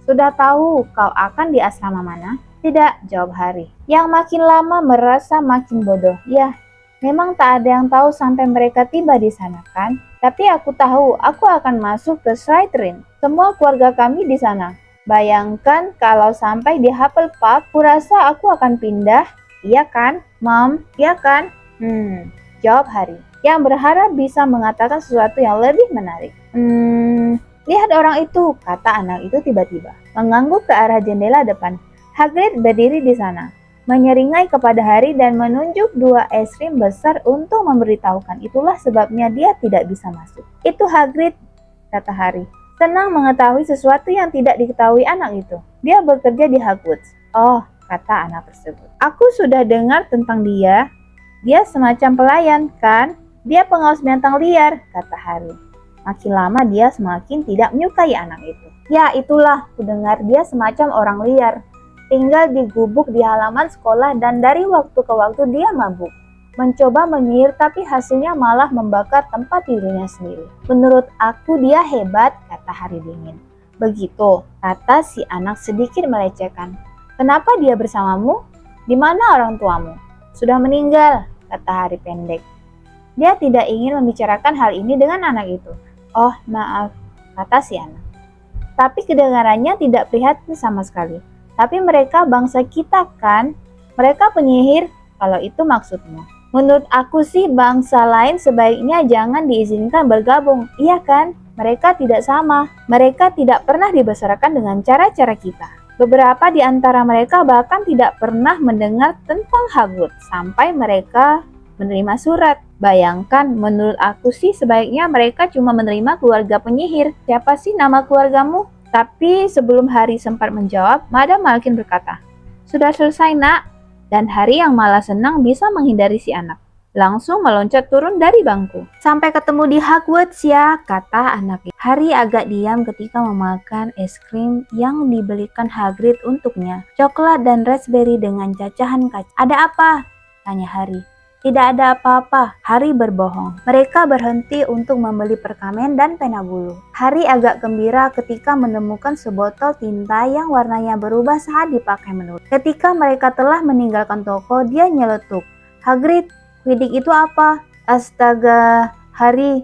Sudah tahu kau akan di asrama mana? Tidak, jawab Harry. Yang makin lama merasa makin bodoh. Ya, memang tak ada yang tahu sampai mereka tiba di sana kan? Tapi aku tahu aku akan masuk ke Slytherin. Semua keluarga kami di sana. Bayangkan kalau sampai di Hufflepuff, kurasa aku akan pindah. Iya kan, Mom? Iya kan? Jawab Harry, yang berharap bisa mengatakan sesuatu yang lebih menarik. Lihat orang itu, kata anak itu tiba-tiba, mengangguk ke arah jendela depan. Hagrid berdiri di sana, menyeringai kepada Harry dan menunjuk 2 es krim besar untuk memberitahukan itulah sebabnya dia tidak bisa masuk. Itu Hagrid, kata Harry, senang mengetahui sesuatu yang tidak diketahui anak itu. Dia bekerja di Hogwarts. Oh, kata anak tersebut. Aku sudah dengar tentang dia. Dia semacam pelayan, kan? Dia pengawas binatang liar, kata Harry. Makin lama dia semakin tidak menyukai anak itu. Ya, itulah, kudengar dia semacam orang liar. Tinggal di gubuk di halaman sekolah dan dari waktu ke waktu dia mabuk. Mencoba menyihir tapi hasilnya malah membakar tempat tidurnya sendiri. Menurut aku dia hebat, kata Harry dingin. Begitu, kata si anak sedikit melecehkan. Kenapa dia bersamamu? Di mana orang tuamu? Sudah meninggal, kata Harry pendek. Dia tidak ingin membicarakan hal ini dengan anak itu. "Oh, maaf," kata si anak. Tapi kedengarannya tidak prihatin sama sekali. "Tapi mereka bangsa kita kan? Mereka penyihir, kalau itu maksudmu. Menurut aku sih bangsa lain sebaiknya jangan diizinkan bergabung, iya kan? Mereka tidak sama. Mereka tidak pernah dibesarkan dengan cara-cara kita. Beberapa di antara mereka bahkan tidak pernah mendengar tentang Hogwarts sampai mereka menerima surat. Bayangkan, menurut aku sih sebaiknya mereka cuma menerima keluarga penyihir. Siapa sih nama keluargamu?" Tapi sebelum Harry sempat menjawab, Madam Malkin berkata, "Sudah selesai, Nak." Dan Harry yang malah senang bisa menghindari si anak, langsung meloncat turun dari bangku. "Sampai ketemu di Hogwarts ya," kata anak itu. Harry agak diam ketika memakan es krim yang dibelikan Hagrid untuknya. Coklat dan raspberry dengan cacahan kaca. "Ada apa?" tanya Harry. "Tidak ada apa-apa," Harry berbohong. Mereka berhenti untuk membeli perkamen dan pena bulu. Harry agak gembira ketika menemukan sebotol tinta yang warnanya berubah saat dipakai menulis. Ketika mereka telah meninggalkan toko, dia nyeletuk, "Hagrid, Quidditch itu apa?" "Astaga, Harry,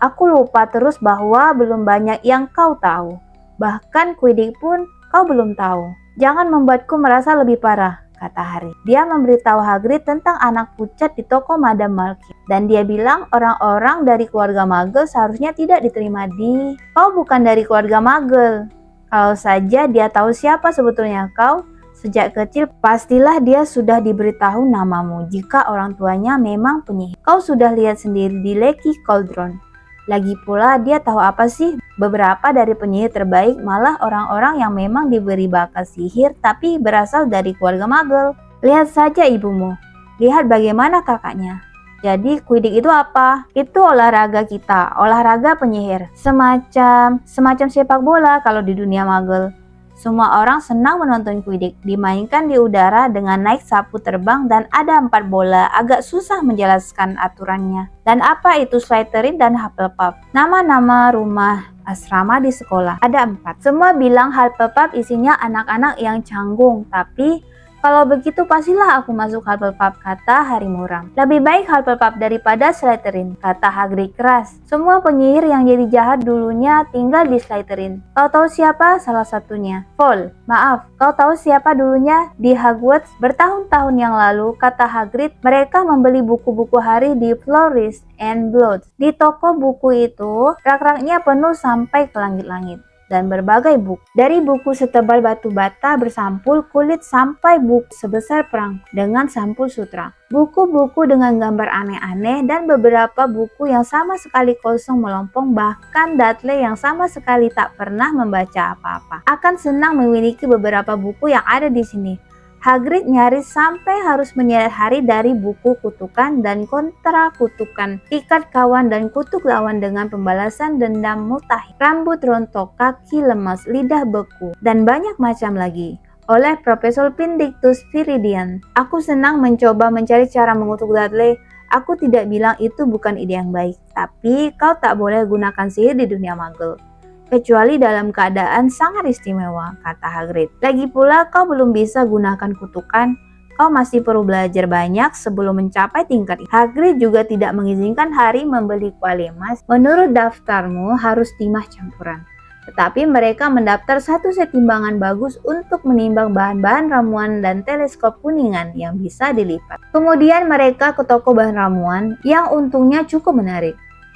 aku lupa terus bahwa belum banyak yang kau tahu. Bahkan Quidditch pun kau belum tahu. Jangan membuatku merasa lebih parah," kata Harry. Dia memberitahu Hagrid tentang anak pucat di toko Madam Malkin. Dan dia bilang orang-orang dari keluarga Muggle seharusnya tidak diterima di... "Kau bukan dari keluarga Muggle. Kalau saja dia tahu siapa sebetulnya kau, sejak kecil pastilah dia sudah diberitahu namamu jika orang tuanya memang penyihir. Kau sudah lihat sendiri di Leaky Cauldron. Lagi pula dia tahu apa sih? Beberapa dari penyihir terbaik malah orang-orang yang memang diberi bakat sihir tapi berasal dari keluarga Muggle. Lihat saja ibumu. Lihat bagaimana kakaknya. Jadi Quidditch itu apa? Itu olahraga kita, olahraga penyihir. Semacam sepak bola kalau di dunia Muggle. Semua orang senang menonton Quidditch, dimainkan di udara dengan naik sapu terbang dan ada 4 bola, agak susah menjelaskan aturannya. Dan apa itu Slytherin dan Hufflepuff? Nama-nama rumah asrama di sekolah, ada 4. Semua bilang Hufflepuff isinya anak-anak yang canggung, tapi kalau begitu pastilah aku masuk Hufflepuff, kata Harry muram. Lebih baik Hufflepuff daripada Slytherin, kata Hagrid keras. Semua penyihir yang jadi jahat dulunya tinggal di Slytherin. Kau tahu siapa salah satunya? Vol, maaf, kau tahu siapa dulunya di Hogwarts? Bertahun-tahun yang lalu, kata Hagrid, mereka membeli buku-buku Harry di Flourish and Bloods. Di toko buku itu, rak-raknya penuh sampai ke langit-langit. Dan berbagai buku. Dari buku setebal batu bata bersampul kulit sampai buku sebesar perang dengan sampul sutra. Buku-buku dengan gambar aneh-aneh dan beberapa buku yang sama sekali kosong melompong, bahkan Dudley yang sama sekali tak pernah membaca apa-apa akan senang memiliki beberapa buku yang ada di sini. Hagrid nyaris sampai harus menyeret Harry dari buku kutukan dan kontra kutukan, ikat kawan dan kutuk lawan dengan pembalasan dendam mutakhir, rambut rontok, kaki lemas, lidah beku, dan banyak macam lagi. Oleh Profesor Vindictus Viridian. Aku senang mencoba mencari cara mengutuk Dudley. Aku tidak bilang itu bukan ide yang baik, tapi kau tak boleh gunakan sihir di dunia Muggle. Kecuali dalam keadaan sangat istimewa, kata Hagrid. Lagi pula kau belum bisa gunakan kutukan, kau masih perlu belajar banyak sebelum mencapai tingkat itu. Hagrid juga tidak mengizinkan Harry membeli kuali emas. Menurut daftarmu harus timah campuran. Tetapi mereka mendaftar satu set timbangan bagus untuk menimbang bahan-bahan ramuan dan teleskop kuningan yang bisa dilipat. Kemudian mereka ke toko bahan ramuan yang untungnya cukup menarik.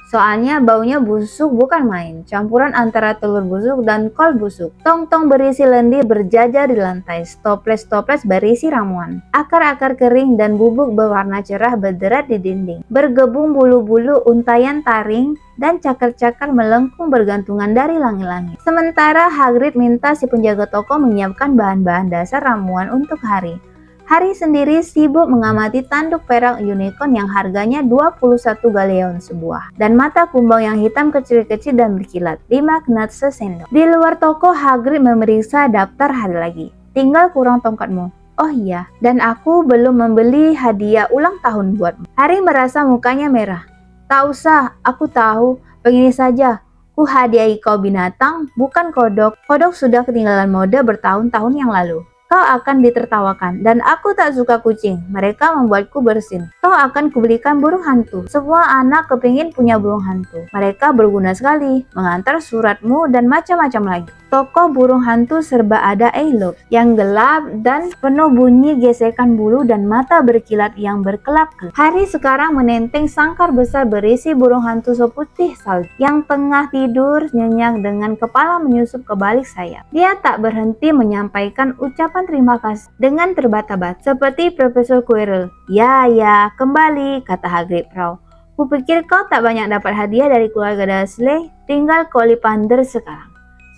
Soalnya baunya busuk bukan main, campuran antara telur busuk dan kol busuk. Tong-tong berisi lendir berjajar di lantai, toples-toples berisi ramuan. Akar-akar kering dan bubuk berwarna cerah berderat di dinding. Bergebung bulu-bulu untayan taring dan cakar-cakar melengkung bergantungan dari langit-langit. Sementara Hagrid minta si penjaga toko menyiapkan bahan-bahan dasar ramuan untuk Harry. Harry sendiri sibuk mengamati tanduk perak unicorn yang harganya 21 galeon sebuah, dan mata kumbang yang hitam kecil-kecil dan berkilat, 5 knut sesendok. Di luar toko, Hagrid memeriksa daftar Harry lagi. Tinggal kurang tongkatmu. Oh iya, dan aku belum membeli hadiah ulang tahun buatmu. Harry merasa mukanya merah. Tak usah, aku tahu. Begini saja, ku hadiahi kau binatang, bukan kodok. Kodok sudah ketinggalan mode bertahun-tahun yang lalu. Kau akan ditertawakan, dan aku tak suka kucing. Mereka membuatku bersin. Kau akan kubelikan burung hantu. Semua anak kepingin punya burung hantu. Mereka berguna sekali, mengantar suratmu dan macam-macam lagi. Toko burung hantu serba ada elok, yang gelap dan penuh bunyi gesekan bulu dan mata berkilat yang berkelap-kelip. Hari sekarang menenteng sangkar besar berisi burung hantu seputih salju, yang tengah tidur nyenyak dengan kepala menyusup ke balik sayap. Dia tak berhenti menyampaikan ucapan terima kasih dengan terbata-bata, seperti Profesor Quirrell. Ya, kembali, kata Hagrid proud. Kupikir kau tak banyak dapat hadiah dari keluarga Dursley, tinggal ke Ollivander sekarang.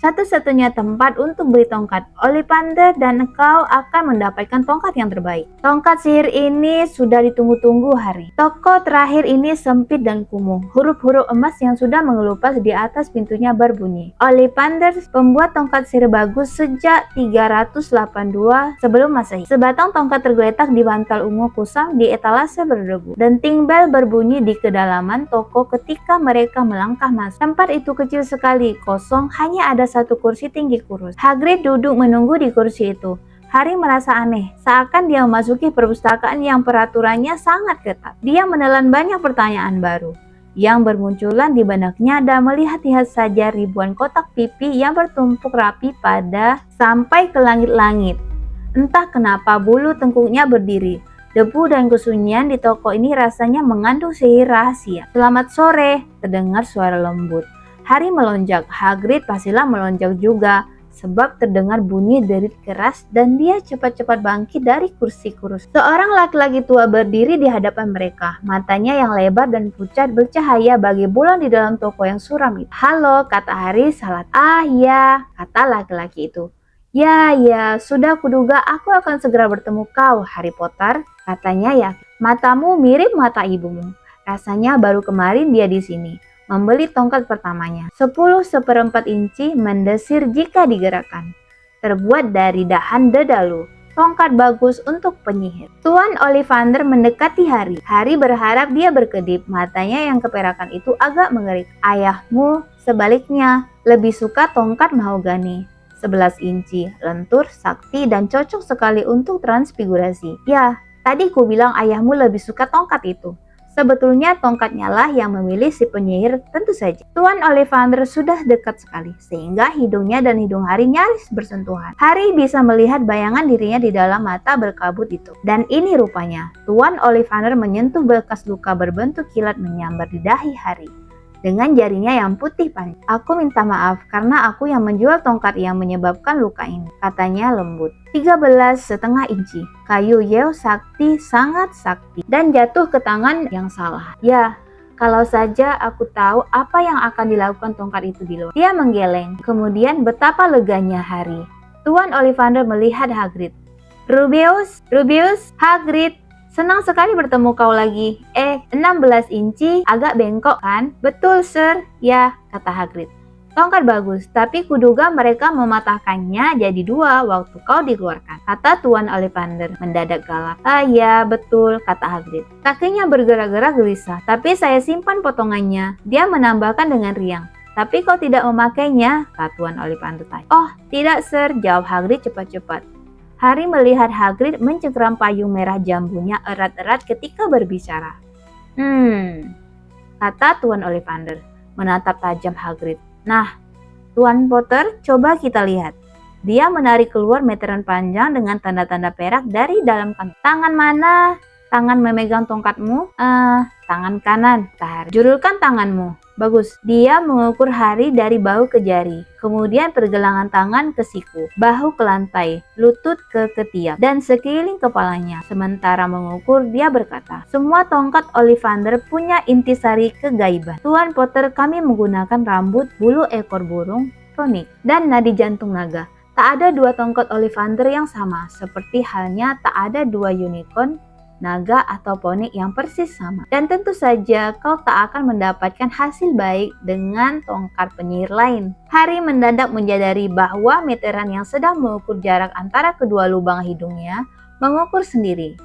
Satu-satunya tempat untuk beli tongkat Ollivander dan kau akan mendapatkan tongkat yang terbaik. Tongkat sihir ini sudah ditunggu-tunggu Harry. Toko terakhir ini sempit dan kumuh. Huruf-huruf emas yang sudah mengelupas di atas pintunya berbunyi. Ollivander, pembuat tongkat sihir bagus sejak 382 sebelum Masehi. Sebatang tongkat tergeletak di bantal ungu kusam di etalase berdebu. Denting bel berbunyi di kedalaman toko ketika mereka melangkah masuk. Tempat itu kecil sekali, kosong, hanya ada satu kursi tinggi kurus. Hagrid duduk menunggu di kursi itu. Harry merasa aneh, seakan dia memasuki perpustakaan yang peraturannya sangat ketat. Dia menelan banyak pertanyaan baru yang bermunculan di benaknya dan melihat-lihat saja ribuan kotak pipi yang bertumpuk rapi pada sampai ke langit-langit. Entah kenapa bulu tengkuknya berdiri. Debu dan kesunyian di toko ini rasanya mengandung sihir rahasia. Selamat sore, terdengar suara lembut. Harry melonjak. Hagrid pastilah melonjak juga, sebab terdengar bunyi derit keras dan dia cepat-cepat bangkit dari kursi kurus. Seorang laki-laki tua berdiri di hadapan mereka. Matanya yang lebar dan pucat bercahaya bagi bulan di dalam toko yang suram itu. Halo, kata Harry salat. Ah ya, kata laki-laki itu. Ya, sudah kuduga aku akan segera bertemu kau, Harry Potter, katanya ya. Matamu mirip mata ibumu. Rasanya baru kemarin dia di sini. Membeli tongkat pertamanya. 10/4 inci mendesir jika digerakkan. Terbuat dari dahan dedalu. Tongkat bagus untuk penyihir. Tuan Ollivander mendekati Harry. Harry berharap dia berkedip. Matanya yang keperakan itu agak mengerikan. Ayahmu sebaliknya lebih suka tongkat mahogani. 11 inci, lentur, sakti, dan cocok sekali untuk transfigurasi. Ya, tadi ku bilang ayahmu lebih suka tongkat itu. Sebetulnya tongkatnya lah yang memilih si penyihir, tentu saja. Tuan Ollivander sudah dekat sekali, sehingga hidungnya dan hidung Harry nyaris bersentuhan. Harry bisa melihat bayangan dirinya di dalam mata berkabut itu. Dan ini rupanya, Tuan Ollivander menyentuh bekas luka berbentuk kilat menyambar di dahi Harry. Dengan jarinya yang putih panjang. Aku minta maaf karena aku yang menjual tongkat yang menyebabkan luka ini, katanya lembut. 13,5 inci. Kayu Yeo sakti, sangat sakti. Dan jatuh ke tangan yang salah. Ya, kalau saja aku tahu apa yang akan dilakukan tongkat itu di luar. Dia menggeleng. Kemudian betapa leganya Harry. Tuan Ollivander melihat Hagrid. Rubeus, Hagrid. Senang sekali bertemu kau lagi. 16 inci, agak bengkok kan? Betul, Sir. Ya, kata Hagrid. Tongkat bagus, tapi kuduga mereka mematahkannya jadi 2 waktu kau dikeluarkan, kata Tuan Ollivander mendadak galak. Ah ya, betul, kata Hagrid. Kakinya bergerak-gerak gelisah, tapi saya simpan potongannya. Dia menambahkan dengan riang. Tapi kau tidak memakainya, kata Tuan Ollivander tanya. Oh, tidak, Sir, jawab Hagrid cepat-cepat. Harry melihat Hagrid mencengkeram payung merah jambunya erat-erat ketika berbicara. Kata Tuan Ollivander, menatap tajam Hagrid. Nah, Tuan Potter, coba kita lihat. Dia menarik keluar meteran panjang dengan tanda-tanda perak dari dalam kantong. Tangan mana? Tangan memegang tongkatmu? Tangan kanan, kata Harry. Julurkan tanganmu. Bagus. Dia mengukur Harry dari bahu ke jari, kemudian pergelangan tangan ke siku, bahu ke lantai, lutut ke ketiak, dan sekeliling kepalanya. Sementara mengukur, dia berkata, semua tongkat Ollivander punya intisari kegaiban. Tuan Potter, kami menggunakan rambut, bulu ekor burung, tonik, dan nadi jantung naga. Tak ada 2 tongkat Ollivander yang sama, seperti halnya tak ada 2 unicorn, naga atau poni yang persis sama. Dan tentu saja kau tak akan mendapatkan hasil baik dengan tongkat penyihir lain. Harry mendadak menyadari bahwa meteran yang sedang mengukur jarak antara kedua lubang hidungnya mengukur sendiri.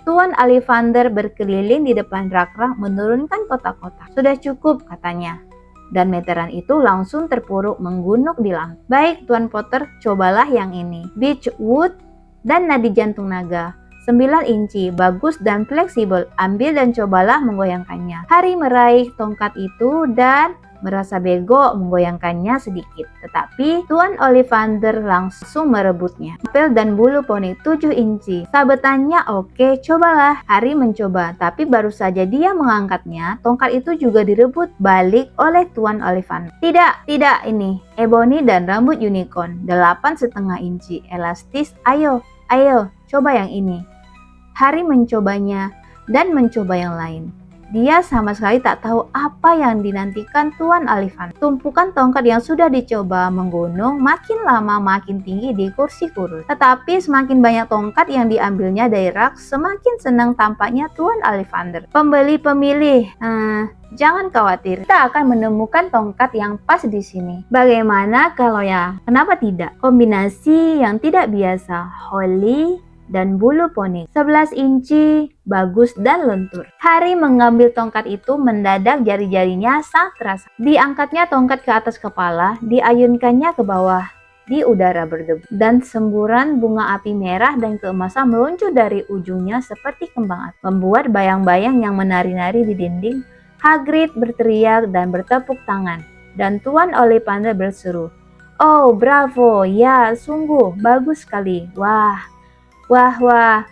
Tuan Ollivander berkeliling di depan rak-rak menurunkan kotak-kotak. Sudah cukup, katanya. Dan meteran itu langsung terpuruk menggunung di lantai. Baik, Tuan Potter, cobalah yang ini. Beechwood dan nadi jantung naga. 9 inci, bagus dan fleksibel. Ambil dan cobalah menggoyangkannya. Harry meraih tongkat itu dan merasa bego menggoyangkannya sedikit. Tetapi Tuan Ollivander langsung merebutnya. Apel dan bulu poni 7 inci. Sabetannya oke, cobalah. Harry mencoba, tapi baru saja dia mengangkatnya, tongkat itu juga direbut balik oleh Tuan Ollivander. Tidak ini. Ebony dan rambut unicorn 8,5 inci. Elastis, ayo, coba yang ini. Harry mencobanya dan mencoba yang lain. Dia sama sekali tak tahu apa yang dinantikan Tuan Ollivander. Tumpukan tongkat yang sudah dicoba menggunung makin lama makin tinggi di kursi kurus. Tetapi semakin banyak tongkat yang diambilnya dari rak, semakin senang tampaknya Tuan Ollivander. Pembeli pemilih, jangan khawatir, kita akan menemukan tongkat yang pas di sini. Bagaimana kalau kenapa tidak? Kombinasi yang tidak biasa, Holly dan bulu poni 11 inci, bagus dan lentur. Harry mengambil tongkat itu, mendadak jari-jarinya sangat terasa. Diangkatnya tongkat ke atas kepala, diayunkannya ke bawah di udara berdebu, dan semburan bunga api merah dan keemasan meluncur dari ujungnya seperti kembang api, membuat bayang-bayang yang menari-nari di dinding. Hagrid berteriak dan bertepuk tangan, dan Tuan Ollivander berseru, "Oh, bravo, ya, sungguh bagus sekali. Wah,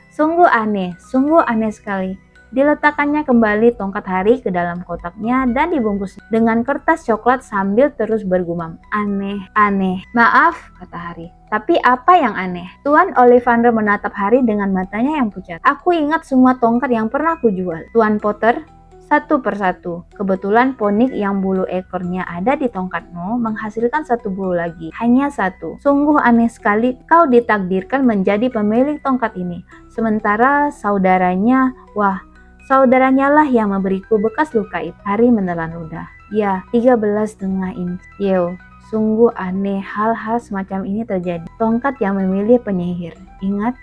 sungguh aneh sekali." Diletakkannya kembali tongkat Harry ke dalam kotaknya dan dibungkus dengan kertas coklat sambil terus bergumam, Aneh. Maaf, kata Harry. Tapi apa yang aneh? Tuan Ollivander menatap Harry dengan matanya yang pucat. Aku ingat semua tongkat yang pernah kujual, Tuan Potter. Satu persatu. Kebetulan ponik yang bulu ekornya ada di tongkatmu menghasilkan satu bulu lagi. Hanya satu. Sungguh aneh sekali kau ditakdirkan menjadi pemilik tongkat ini. Sementara saudaranya lah yang memberiku bekas luka itu. Harry menelan ludah. Ya, 13,5 inci. Sungguh aneh hal-hal semacam ini terjadi. Tongkat yang memilih penyihir. Ingat,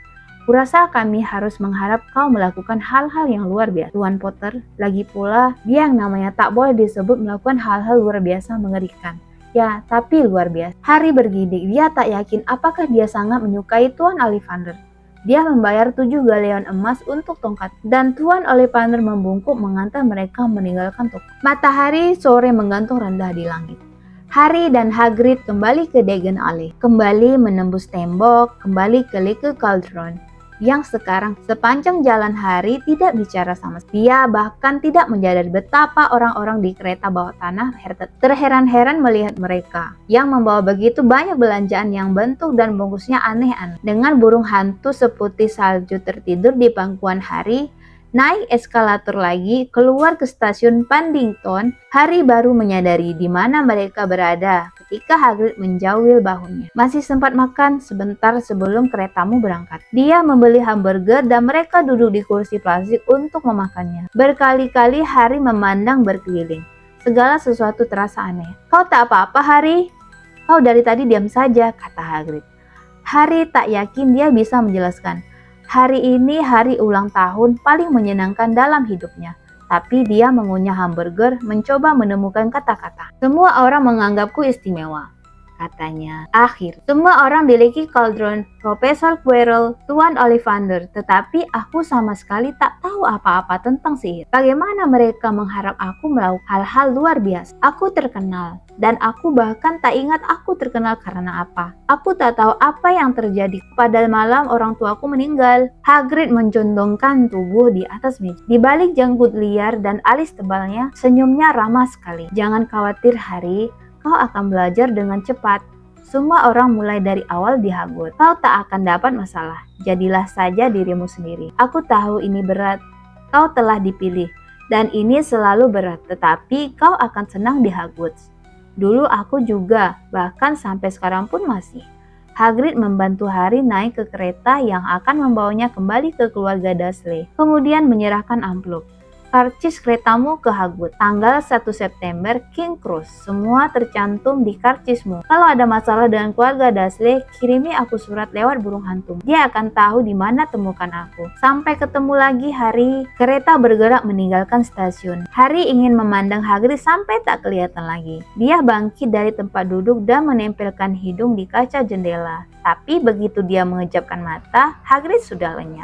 kurasa kami harus mengharap kau melakukan hal-hal yang luar biasa, Tuan Potter. Lagi pula, dia yang namanya tak boleh disebut melakukan hal-hal luar biasa mengerikan. Ya, tapi luar biasa. Harry bergidik. Dia tak yakin apakah dia sangat menyukai Tuan Ollivander. Dia membayar 7 galeon emas untuk tongkat, dan Tuan Ollivander membungkuk mengantar mereka meninggalkan toko. Matahari sore menggantung rendah di langit. Harry dan Hagrid kembali ke Diagon Alley, kembali menembus tembok, kembali ke Lake Cauldron, yang sekarang sepanjang jalan Harry tidak bicara sama sekali. Dia bahkan tidak menyadari betapa orang-orang di kereta bawah tanah terheran-heran melihat mereka yang membawa begitu banyak belanjaan yang bentuk dan bungkusnya aneh-aneh. Dengan burung hantu seputih salju tertidur di pangkuan Harry, naik eskalator lagi, keluar ke stasiun Paddington, Harry baru menyadari di mana mereka berada ketika Hagrid menjauhil bahunya. Masih sempat makan sebentar sebelum keretamu berangkat. Dia membeli hamburger dan mereka duduk di kursi plastik untuk memakannya. Berkali-kali Harry memandang berkeliling. Segala sesuatu terasa aneh. Kau tak apa-apa, Harry? Kau dari tadi diam saja, kata Hagrid. Harry tak yakin dia bisa menjelaskan. Hari ini hari ulang tahun paling menyenangkan dalam hidupnya. Tapi dia mengunyah hamburger, mencoba menemukan kata-kata. Semua orang menganggapku istimewa, katanya. Akhir, semua orang di Lake Cauldron, Profesor Quirrell, Tuan Ollivander, tetapi aku sama sekali tak tahu apa-apa tentang sihir. Bagaimana mereka mengharap aku melakukan hal-hal luar biasa? Aku terkenal, dan aku bahkan tak ingat aku terkenal karena apa. Aku tak tahu apa yang terjadi pada malam orang tuaku meninggal. Hagrid mencondongkan tubuh di atas meja. Di balik janggut liar dan alis tebalnya, senyumnya ramah sekali. Jangan khawatir, Harry. Kau akan belajar dengan cepat. Semua orang mulai dari awal di Hogwarts. Kau tak akan dapat masalah. Jadilah saja dirimu sendiri. Aku tahu ini berat. Kau telah dipilih. Dan ini selalu berat. Tetapi kau akan senang di Hogwarts. Dulu aku juga. Bahkan sampai sekarang pun masih. Hagrid membantu Harry naik ke kereta yang akan membawanya kembali ke keluarga Dursley. Kemudian menyerahkan amplop. Karcis keretamu kehagut. Tanggal 1 September, King Cruise. Semua tercantum di karcismu. Kalau ada masalah dengan keluarga Dursley, kirimi aku surat lewat burung hantu. Dia akan tahu di mana temukan aku. Sampai ketemu lagi, Harry. Kereta bergerak meninggalkan stasiun. Harry ingin memandang Hagrid sampai tak kelihatan lagi. Dia bangkit dari tempat duduk dan menempelkan hidung di kaca jendela. Tapi begitu dia mengejapkan mata, Hagrid sudah lenyap.